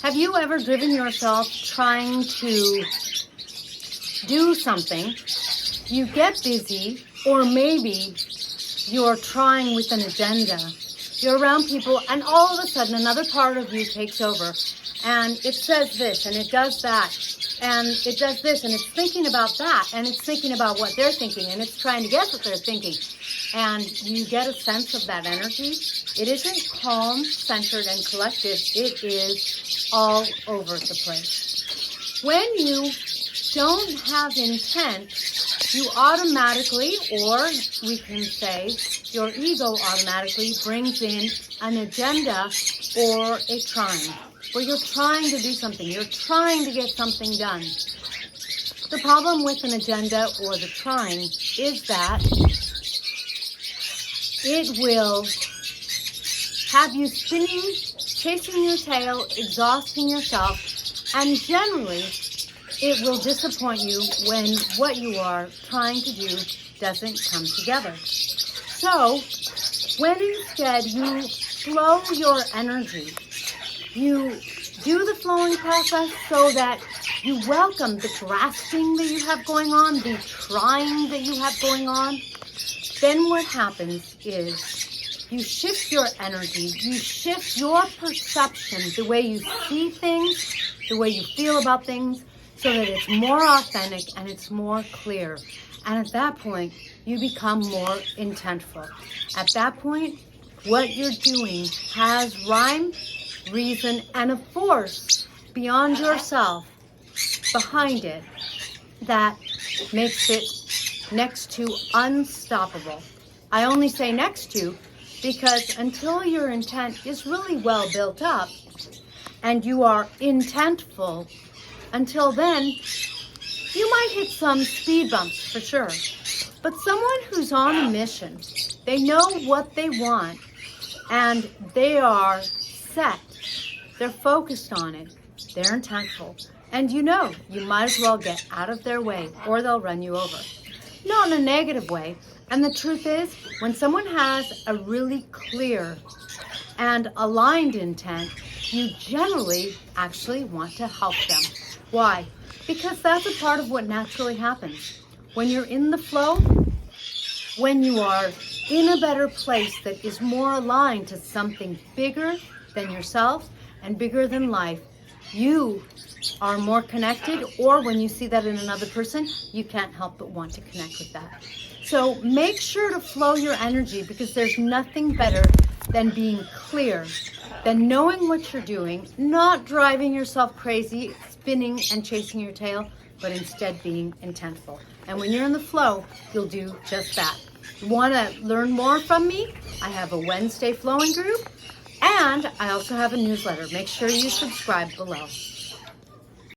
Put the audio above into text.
Have you ever driven yourself trying to do something? You get busy, or maybe you're trying with an agenda. You're around people, and all of a sudden another part of you takes over, and it says this, and it does that, and it does this, and it's thinking about that, and it's thinking about what they're thinking, and it's trying to guess what they're thinking. And you get a sense of that energy. It isn't calm, centered, and collective. It is all over the place. When you don't have intent, you automatically, or we can say your ego automatically brings in an agenda or a trying, where you're trying to do something. You're trying to get something done. The problem with an agenda or the trying is that it will have you spinning, chasing your tail, exhausting yourself, and generally it will disappoint you when what you are trying to do doesn't come together. So, when instead you flow your energy, you do the flowing process so that you welcome the grasping that you have going on, the trying that you have going on, then what happens is you shift your energy, you shift your perception, the way you see things, the way you feel about things, so that it's more authentic and it's more clear. And at that point, you become more intentful. At that point, what you're doing has rhyme, reason, and a force beyond yourself behind it that makes it next to unstoppable. I only say next to because until your intent is really well built up and you are intentful, until then, you might hit some speed bumps for sure. But someone who's on a mission, they know what they want and they are set. They're focused on it. They're intentful. And you know, you might as well get out of their way or they'll run you over. Not in a negative way. And the truth is, when someone has a really clear and aligned intent, you generally actually want to help them. Why? Because that's a part of what naturally happens. When you're in the flow, when you are in a better place that is more aligned to something bigger than yourself and bigger than life, you are more connected, or when you see that in another person, you can't help but want to connect with that. So make sure to flow your energy, because there's nothing better than being clear, than knowing what you're doing, not driving yourself crazy, spinning and chasing your tail, but instead being intentful. And when you're in the flow, you'll do just that. You want to learn more from me? I have a Wednesday flowing group, and I also have a newsletter. Make sure you subscribe below.